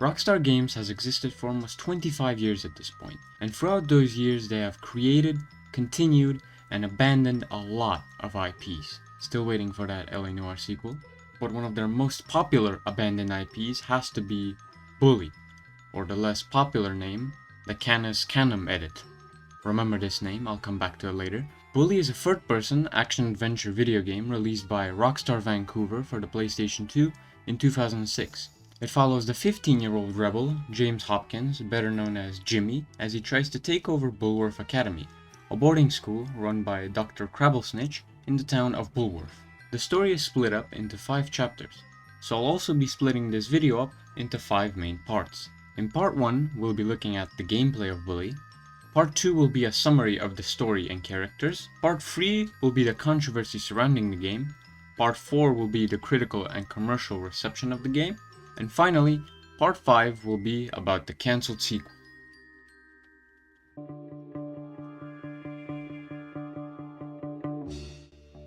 Rockstar Games has existed for almost 25 years at this point, and throughout those years they have created, continued, and abandoned a lot of IPs. Still waiting for that LA Noire sequel. But one of their most popular abandoned IPs has to be Bully, or the less popular name, the Canis Canem edit. Remember this name, I'll come back to it later. Bully is a third-person action-adventure video game released by Rockstar Vancouver for the PlayStation 2 in 2006. It follows the 15-year-old rebel, James Hopkins, better known as Jimmy, as he tries to take over Bulworth Academy, a boarding school run by Dr. Crabblesnitch in the town of Bulworth. The story is split up into 5 chapters, so I'll also be splitting this video up into 5 main parts. In part 1, we'll be looking at the gameplay of Bully. Part 2 will be a summary of the story and characters. Part 3 will be the controversy surrounding the game. Part 4 will be the critical and commercial reception of the game. And finally, part 5 will be about the cancelled sequel.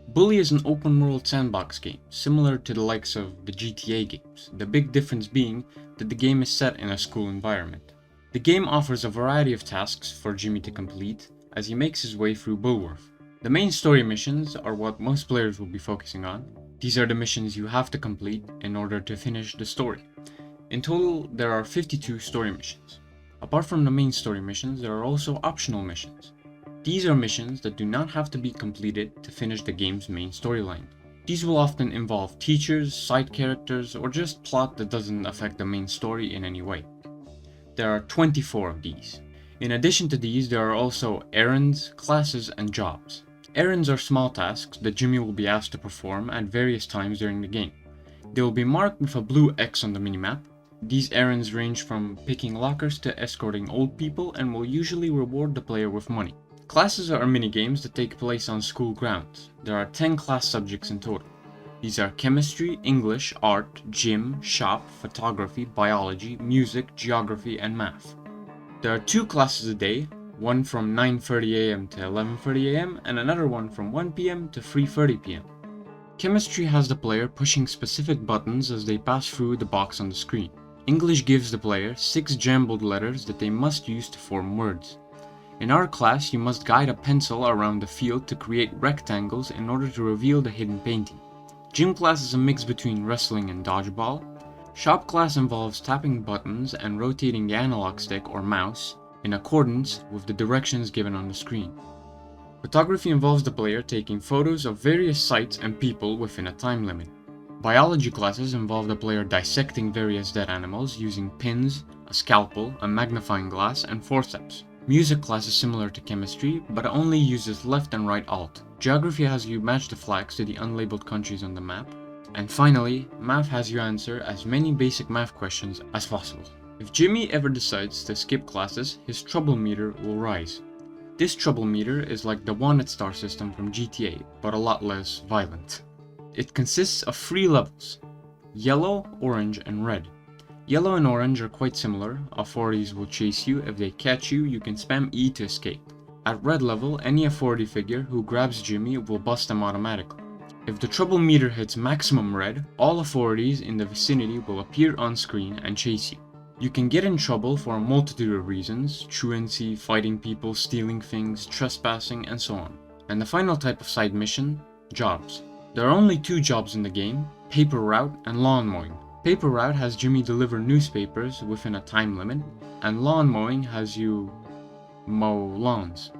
Bully is an open-world sandbox game, similar to the likes of the GTA games, the big difference being that the game is set in a school environment. The game offers a variety of tasks for Jimmy to complete as he makes his way through Bulworth. The main story missions are what most players will be focusing on. These are the missions you have to complete in order to finish the story. In total, there are 52 story missions. Apart from the main story missions, there are also optional missions. These are missions that do not have to be completed to finish the game's main storyline. These will often involve teachers, side characters, or just plot that doesn't affect the main story in any way. There are 24 of these. In addition to these, there are also errands, classes, and jobs. Errands are small tasks that Jimmy will be asked to perform at various times during the game. They will be marked with a blue X on the minimap. These errands range from picking lockers to escorting old people and will usually reward the player with money. Classes are minigames that take place on school grounds. There are 10 class subjects in total. These are chemistry, English, art, gym, shop, photography, biology, music, geography, and math. There are 2 classes a day, one from 9:30 AM to 11:30 AM and another one from 1 PM to 3:30 PM. Chemistry has the player pushing specific buttons as they pass through the box on the screen. English gives the player 6 jumbled letters that they must use to form words. In our class, you must guide a pencil around the field to create rectangles in order to reveal the hidden painting. Gym class is a mix between wrestling and dodgeball. Shop class involves tapping buttons and rotating the analog stick or mouse in accordance with the directions given on the screen. Photography involves the player taking photos of various sites and people within a time limit. Biology classes involve the player dissecting various dead animals using pins, a scalpel, a magnifying glass, and forceps. Music class is similar to chemistry, but only uses left and right alt. Geography has you match the flags to the unlabeled countries on the map. And finally, math has you answer as many basic math questions as possible. If Jimmy ever decides to skip classes, his trouble meter will rise. This trouble meter is like the wanted star system from GTA, but a lot less violent. It consists of 3 levels: yellow, orange, and red. Yellow and orange are quite similar. Authorities will chase you. If they catch you, you can spam E to escape. At red level, any authority figure who grabs Jimmy will bust him automatically. If the trouble meter hits maximum red, all authorities in the vicinity will appear on screen and chase you. You can get in trouble for a multitude of reasons: truancy, fighting people, stealing things, trespassing, and so on. And the final type of side mission, jobs. There are only 2 jobs in the game: paper route and lawn mowing. Paper route has Jimmy deliver newspapers within a time limit, and lawn mowing has you mow lawns.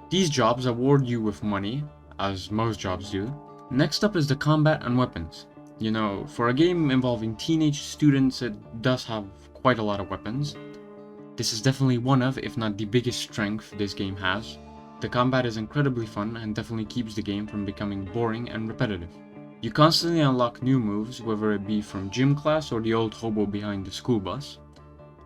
These jobs award you with money, as most jobs do. Next up is the combat and weapons. You know, for a game involving teenage students, it does have quite a lot of weapons. This is definitely one of, if not the biggest strength this game has. The combat is incredibly fun and definitely keeps the game from becoming boring and repetitive. You constantly unlock new moves, whether it be from gym class or the old hobo behind the school bus.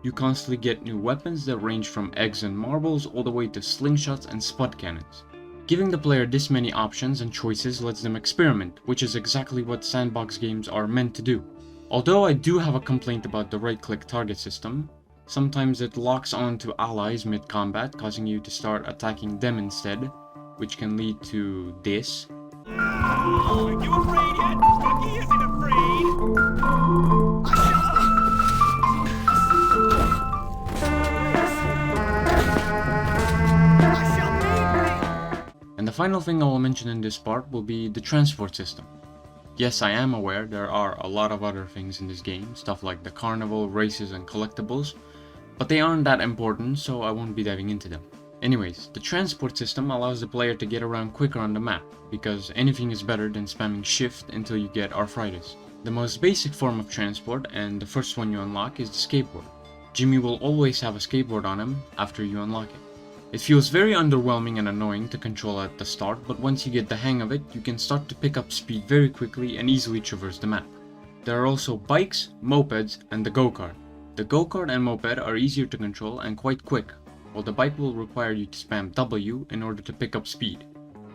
You constantly get new weapons that range from eggs and marbles all the way to slingshots and spud cannons. Giving the player this many options and choices lets them experiment, which is exactly what sandbox games are meant to do. Although I do have a complaint about the right-click target system, sometimes it locks on to allies mid-combat, causing you to start attacking them instead, which can lead to this. Are you afraid yet? He isn't afraid! final thing I will mention in this part will be the transport system. Yes, I am aware there are a lot of other things in this game, stuff like the carnival, races and collectibles, but they aren't that important, so I won't be diving into them. Anyways, the transport system allows the player to get around quicker on the map, because anything is better than spamming shift until you get arthritis. The most basic form of transport, and the first one you unlock, is the skateboard. Jimmy will always have a skateboard on him after you unlock it. It feels very underwhelming and annoying to control at the start, but once you get the hang of it, you can start to pick up speed very quickly and easily traverse the map. There are also bikes, mopeds, and the go-kart. The go-kart and moped are easier to control and quite quick, while the bike will require you to spam W in order to pick up speed,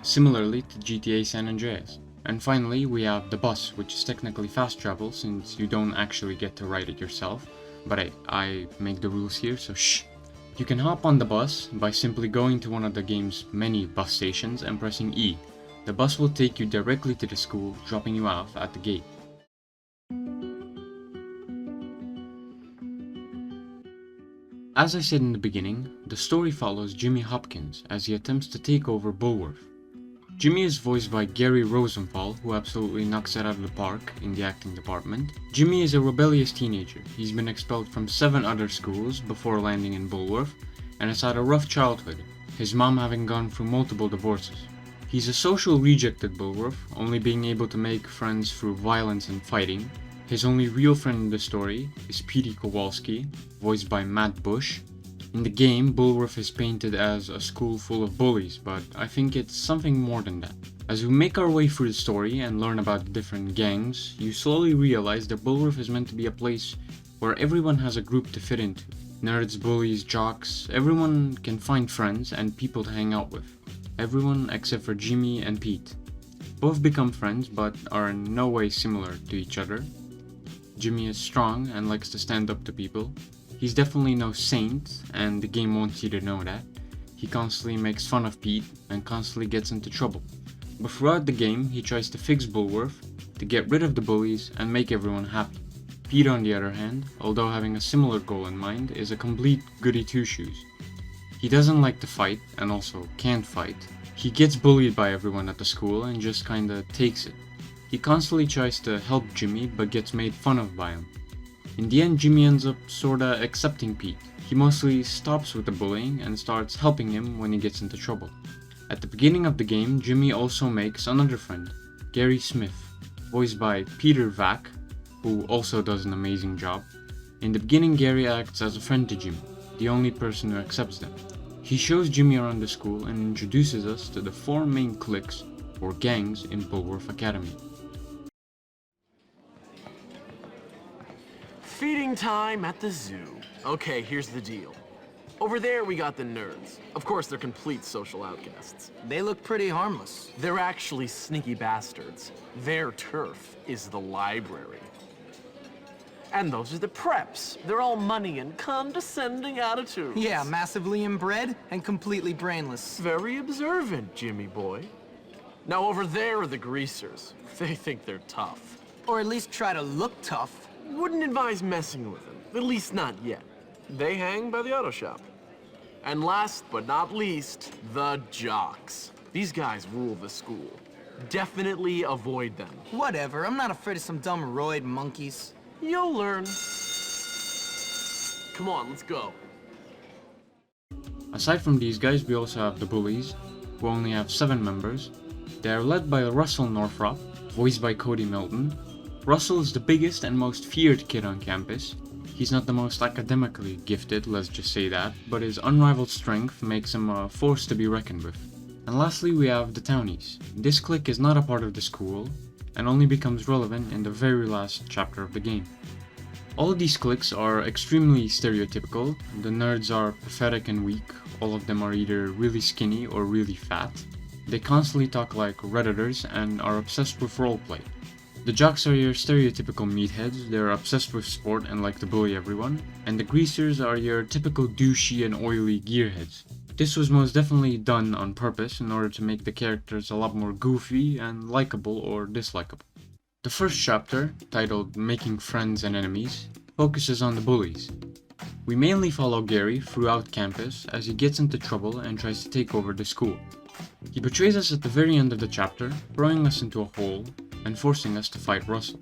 similarly to GTA San Andreas. And finally, we have the bus, which is technically fast travel since you don't actually get to ride it yourself, but hey, I make the rules here, so shh. You can hop on the bus by simply going to one of the game's many bus stations and pressing E. The bus will take you directly to the school, dropping you off at the gate. As I said in the beginning, the story follows Jimmy Hopkins as he attempts to take over Bulworth. Jimmy is voiced by Gary Rosenthal, who absolutely knocks it out of the park in the acting department. Jimmy is a rebellious teenager. He's been expelled from 7 other schools before landing in Bulworth, and has had a rough childhood, his mom having gone through multiple divorces. He's a social reject at Bulworth, only being able to make friends through violence and fighting. His only real friend in the story is Petey Kowalski, voiced by Matt Bush. In the game, Bulworth is painted as a school full of bullies, but I think it's something more than that. As we make our way through the story and learn about the different gangs, you slowly realize that Bulworth is meant to be a place where everyone has a group to fit into. Nerds, bullies, jocks, everyone can find friends and people to hang out with. Everyone except for Jimmy and Pete. Both become friends but are in no way similar to each other. Jimmy is strong and likes to stand up to people. He's definitely no saint, and the game wants you to know that. He constantly makes fun of Pete and constantly gets into trouble. But throughout the game, he tries to fix Bulworth, to get rid of the bullies and make everyone happy. Pete, on the other hand, although having a similar goal in mind, is a complete goody two-shoes. He doesn't like to fight, and also can't fight. He gets bullied by everyone at the school and just kinda takes it. He constantly tries to help Jimmy but gets made fun of by him. In the end, Jimmy ends up sorta accepting Pete. He mostly stops with the bullying and starts helping him when he gets into trouble. At the beginning of the game, Jimmy also makes another friend, Gary Smith, voiced by Peter Vack, who also does an amazing job. In the beginning, Gary acts as a friend to Jimmy, the only person who accepts them. He shows Jimmy around the school and introduces us to the 4 main cliques or gangs in Bulworth Academy. Feeding time at the zoo. Okay, here's the deal. Over there we got the nerds. Of course, they're complete social outcasts. They look pretty harmless. They're actually sneaky bastards. Their turf is the library. And those are the preps. They're all money and condescending attitudes. Yeah, massively inbred and completely brainless. Very observant, Jimmy boy. Now over there are the greasers. They think they're tough. Or at least try to look tough. Wouldn't advise messing with them, at least not yet. They hang by the auto shop. And last but not least, the jocks. These guys rule the school. Definitely avoid them. Whatever, I'm not afraid of some dumb roid monkeys. You'll learn. Come on, let's go. Aside from these guys, we also have the bullies, who only have 7 members. They are led by Russell Northrop, voiced by Cody Milton. Russell is the biggest and most feared kid on campus. He's not the most academically gifted, let's just say that, but his unrivaled strength makes him a force to be reckoned with. And lastly, we have the Townies. This clique is not a part of the school, and only becomes relevant in the very last chapter of the game. All of these cliques are extremely stereotypical. The nerds are pathetic and weak. All of them are either really skinny or really fat. They constantly talk like Redditors and are obsessed with roleplay. The jocks are your stereotypical meatheads. They're obsessed with sport and like to bully everyone. And the greasers are your typical douchey and oily gearheads. This was most definitely done on purpose in order to make the characters a lot more goofy and likable or dislikable. The first chapter, titled Making Friends and Enemies, focuses on the bullies. We mainly follow Gary throughout campus as he gets into trouble and tries to take over the school. He betrays us at the very end of the chapter, throwing us into a hole and forcing us to fight Russell.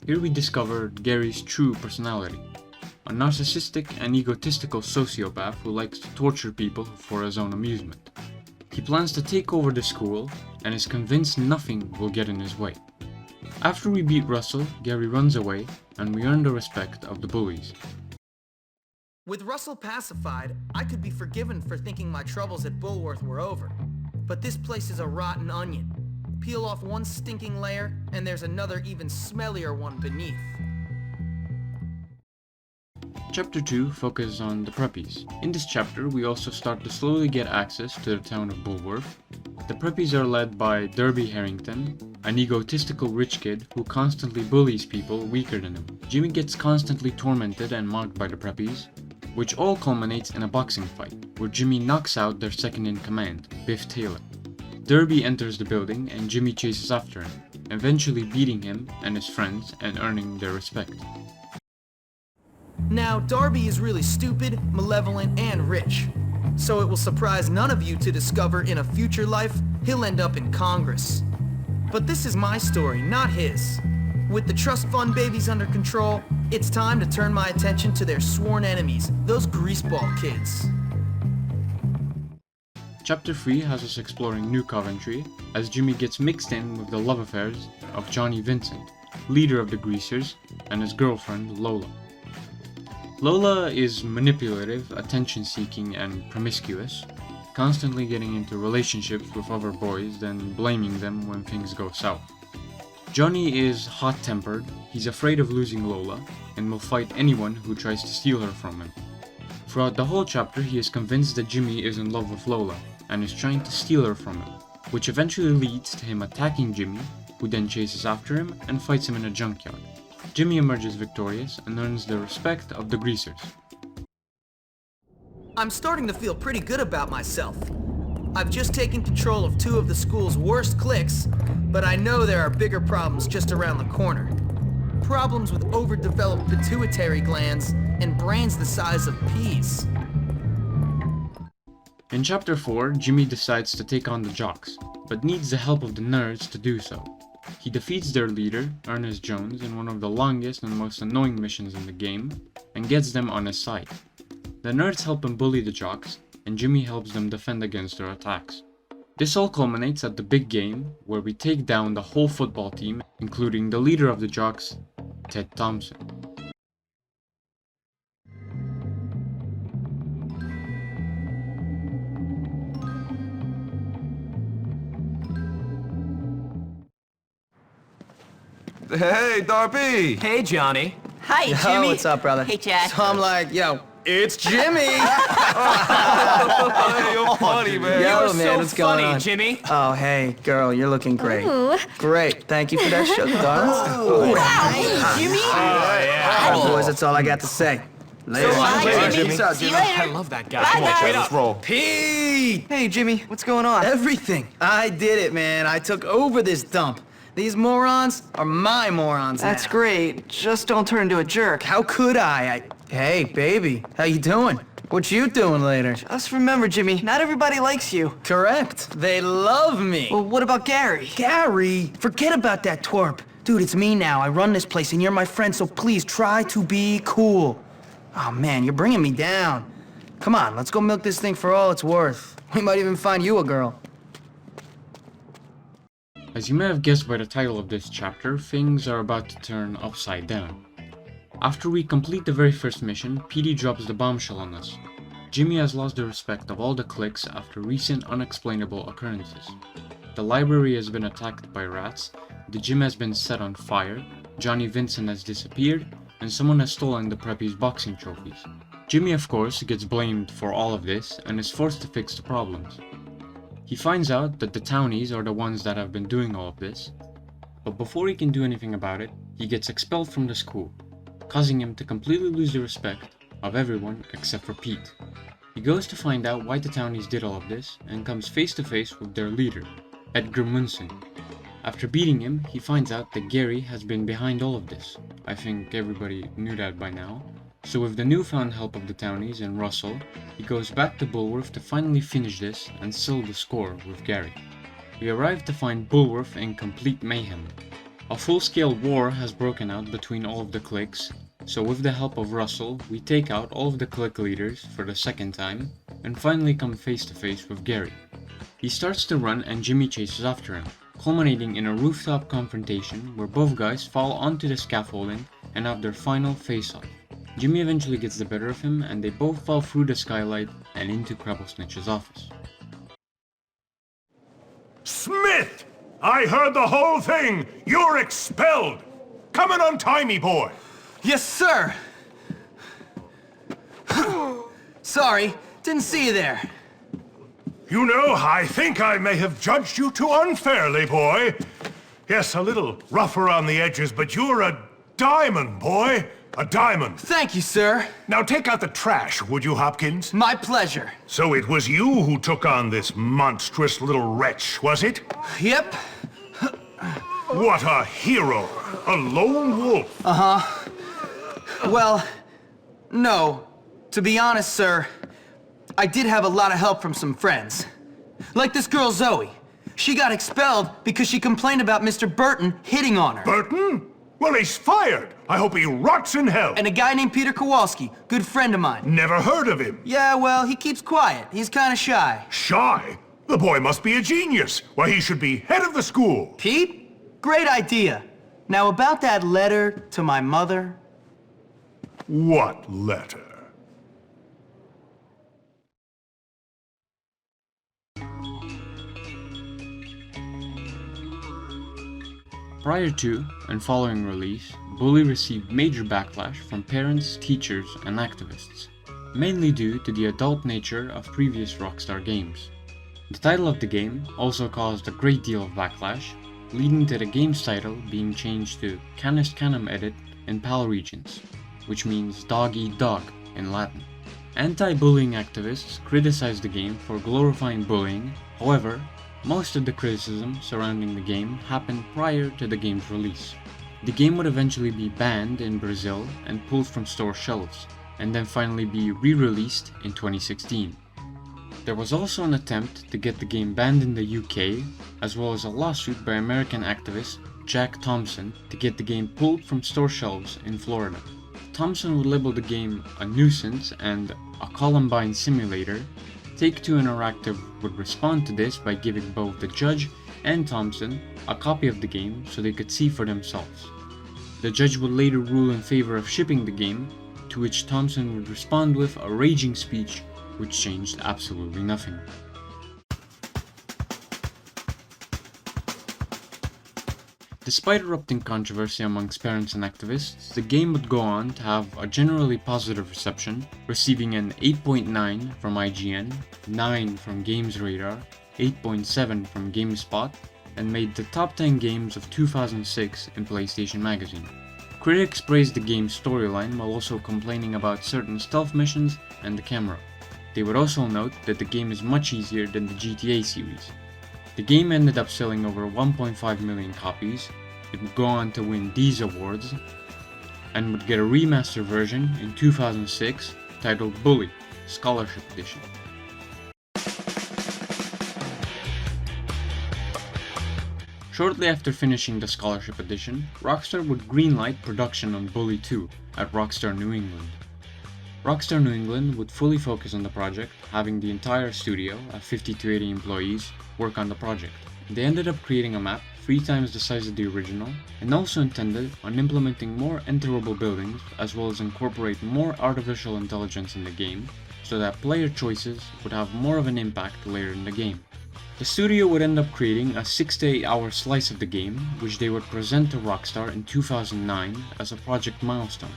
Here we discover Gary's true personality, a narcissistic and egotistical sociopath who likes to torture people for his own amusement. He plans to take over the school and is convinced nothing will get in his way. After we beat Russell, Gary runs away and we earn the respect of the bullies. With Russell pacified, I could be forgiven for thinking my troubles at Bullworth were over. But this place is a rotten onion. Peel off one stinking layer, and there's another even smellier one beneath. Chapter 2 focuses on the preppies. In this chapter, we also start to slowly get access to the town of Bullworth. The preppies are led by Derby Harrington, an egotistical rich kid who constantly bullies people weaker than him. Jimmy gets constantly tormented and mocked by the preppies, which all culminates in a boxing fight, where Jimmy knocks out their second-in-command, Biff Taylor. Derby enters the building and Jimmy chases after him, eventually beating him and his friends and earning their respect. Now, Darby is really stupid, malevolent, and rich. So it will surprise none of you to discover in a future life, he'll end up in Congress. But this is my story, not his. With the trust fund babies under control, it's time to turn my attention to their sworn enemies, those greaseball kids. Chapter 3 has us exploring New Coventry, as Jimmy gets mixed in with the love affairs of Johnny Vincent, leader of the Greasers, and his girlfriend Lola. Lola is manipulative, attention-seeking, and promiscuous, constantly getting into relationships with other boys, then blaming them when things go south. Johnny is hot-tempered, he's afraid of losing Lola, and will fight anyone who tries to steal her from him. Throughout the whole chapter, he is convinced that Jimmy is in love with Lola, and is trying to steal her from him, which eventually leads to him attacking Jimmy, who then chases after him and fights him in a junkyard. Jimmy emerges victorious and earns the respect of the Greasers. I'm starting to feel pretty good about myself. I've just taken control of 2 of the school's worst cliques, but I know there are bigger problems just around the corner. Problems with overdeveloped pituitary glands and brains the size of peas. In Chapter 4, Jimmy decides to take on the jocks, but needs the help of the nerds to do so. He defeats their leader, Ernest Jones, in one of the longest and most annoying missions in the game, and gets them on his side. The nerds help him bully the jocks, and Jimmy helps them defend against their attacks. This all culminates at the big game, where we take down the whole football team, including the leader of the jocks, Ted Thompson. Hey, Darby! Hey, Johnny. Hi, Yo, Jimmy. what's up, brother? Hey, Chad. So I'm like, yo, it's Jimmy! Hey, you're funny, man. Yo, man, what's going on? Jimmy. Oh, hey, girl, you're looking great. Ooh. Great. Thank you for that sugar, darling. Wow. Hey, Jimmy. All right, boys, that's all I got to say. Later. Bye, Jimmy. Peace out, See you Jimmy. later. I love that guy. Bye, Come on, guys. Chad, let's roll. Pete! Hey, Jimmy, what's going on? Everything. I did it, man. I took over this dump. These morons are my morons That's now. great. Just don't turn into a jerk. How could I? Hey, baby, how you doing? What you doing later? Just remember, Jimmy, not everybody likes you. Correct. They love me. Well, what about Gary? Gary, forget about that twerp. Dude, it's me now. I run this place and you're my friend, so please try to be cool. Oh man, you're bringing me down. Come on, let's go milk this thing for all it's worth. We might even find you a girl. As you may have guessed by the title of this chapter, things are about to turn upside down. After we complete the very first mission, PD drops the bombshell on us. Jimmy has lost the respect of all the cliques after recent unexplainable occurrences. The library has been attacked by rats, the gym has been set on fire, Johnny Vincent has disappeared, and someone has stolen the preppies' boxing trophies. Jimmy, of course, gets blamed for all of this and is forced to fix the problems. He finds out that the townies are the ones that have been doing all of this, but before he can do anything about it, he gets expelled from the school, causing him to completely lose the respect of everyone except for Pete. He goes to find out why the townies did all of this and comes face to face with their leader, Edgar Munson. After beating him, he finds out that Gary has been behind all of this. I think everybody knew that by now. So with the newfound help of the townies and Russell, he goes back to Bullworth to finally finish this and seal the score with Gary. We arrive to find Bulworth in complete mayhem. A full-scale war has broken out between all of the cliques, so with the help of Russell, we take out all of the clique leaders for the second time, and finally come face to face with Gary. He starts to run and Jimmy chases after him, culminating in a rooftop confrontation where both guys fall onto the scaffolding and have their final face-off. Jimmy eventually gets the better of him and they both fall through the skylight and into Crabblesnitch's office. Smith! I heard the whole thing! You're expelled! Come and untie me, boy! Yes, sir! Sorry, didn't see you there. You know, I think I may have judged you too unfairly, boy. Yes, a little rough around the edges, but you're a diamond, boy. A diamond. Thank you, sir. Now take out the trash, would you, Hopkins? My pleasure. So it was you who took on this monstrous little wretch, was it? Yep. What a hero! A lone wolf! Well, no. To be honest, sir, I did have a lot of help from some friends. Like this girl Zoe. She got expelled because she complained about Mr. Burton hitting on her. Burton? Well, he's fired! I hope he rots in hell! And a guy named Peter Kowalski, good friend of mine. Never heard of him. Yeah, well, he keeps quiet. He's kind of shy. Shy? The boy must be a genius. Why, he should be head of the school. Pete? Great idea. Now about that letter to my mother. What letter? Prior to and following release, Bully received major backlash from parents, teachers, and activists, mainly due to the adult nature of previous Rockstar games. The title of the game also caused a great deal of backlash, leading to the game's title being changed to Canis Canem Edit in PAL regions, which means dog eat dog in Latin. Anti-bullying activists criticized the game for glorifying bullying. However, most of the criticism surrounding the game happened prior to the game's release. The game would eventually be banned in Brazil and pulled from store shelves, and then finally be re-released in 2016. There was also an attempt to get the game banned in the UK, as well as a lawsuit by American activist Jack Thompson to get the game pulled from store shelves in Florida. Thompson would label the game a nuisance and a Columbine simulator. Take-Two Interactive would respond to this by giving both the judge and Thompson a copy of the game so they could see for themselves. The judge would later rule in favor of shipping the game, to which Thompson would respond with a raging speech which changed absolutely nothing. Despite erupting controversy amongst parents and activists, the game would go on to have a generally positive reception, receiving an 8.9 from IGN, 9 from GamesRadar, 8.7 from GameSpot, and made the top 10 games of 2006 in PlayStation Magazine. Critics praised the game's storyline while also complaining about certain stealth missions and the camera. They would also note that the game is much easier than the GTA series. The game ended up selling over 1.5 million copies. It would go on to win these awards, and would get a remastered version in 2006 titled Bully Scholarship Edition. Shortly after finishing the Scholarship Edition, Rockstar would greenlight production on Bully 2 at Rockstar New England. Rockstar New England would fully focus on the project, having the entire studio, of 50 to 80 employees, work on the project. They ended up creating a map 3 times the size of the original, and also intended on implementing more enterable buildings as well as incorporate more artificial intelligence in the game, so that player choices would have more of an impact later in the game. The studio would end up creating a 6 to 8 hour slice of the game, which they would present to Rockstar in 2009 as a project milestone.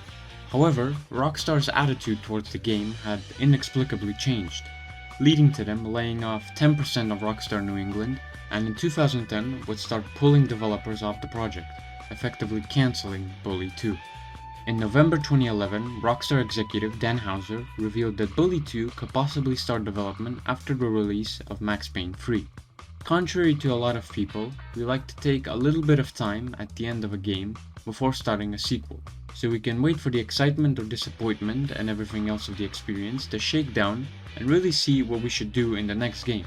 However, Rockstar's attitude towards the game had inexplicably changed, leading to them laying off 10% of Rockstar New England, and in 2010 would start pulling developers off the project, effectively cancelling Bully 2. In November 2011, Rockstar executive Dan Houser revealed that Bully 2 could possibly start development after the release of Max Payne 3. Contrary to a lot of people, we like to take a little bit of time at the end of a game before starting a sequel, so we can wait for the excitement or disappointment and everything else of the experience to shake down and really see what we should do in the next game.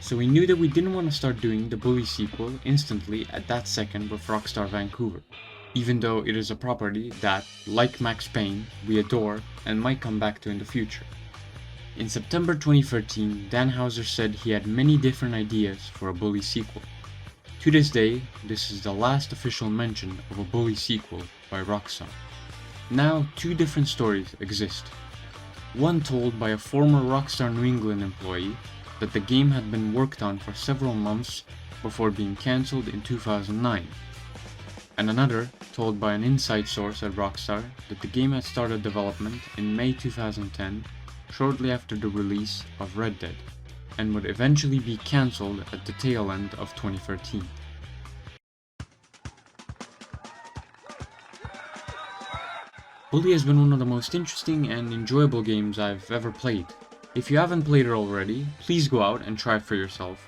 So we knew that we didn't want to start doing the Bully sequel instantly at that second with Rockstar Vancouver, even though it is a property that, like Max Payne, we adore and might come back to in the future. In September 2013, Dan Houser said he had many different ideas for a Bully sequel. To this day, this is the last official mention of a Bully sequel by Rockstar. Now, two different stories exist. One told by a former Rockstar New England employee that the game had been worked on for several months before being cancelled in 2009. And another told by an inside source at Rockstar that the game had started development in May 2010, shortly after the release of Red Dead, and would eventually be cancelled at the tail end of 2013. Bully has been one of the most interesting and enjoyable games I've ever played. If you haven't played it already, please go out and try it for yourself.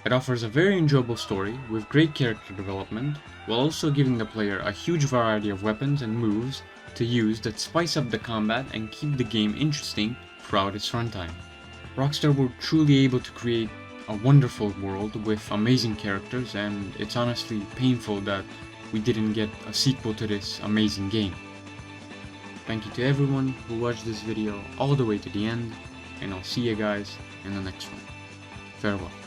It offers a very enjoyable story with great character development, while also giving the player a huge variety of weapons and moves to use that spice up the combat and keep the game interesting throughout its runtime. Rockstar were truly able to create a wonderful world with amazing characters, and it's honestly painful that we didn't get a sequel to this amazing game. Thank you to everyone who watched this video all the way to the end, and I'll see you guys in the next one. Farewell.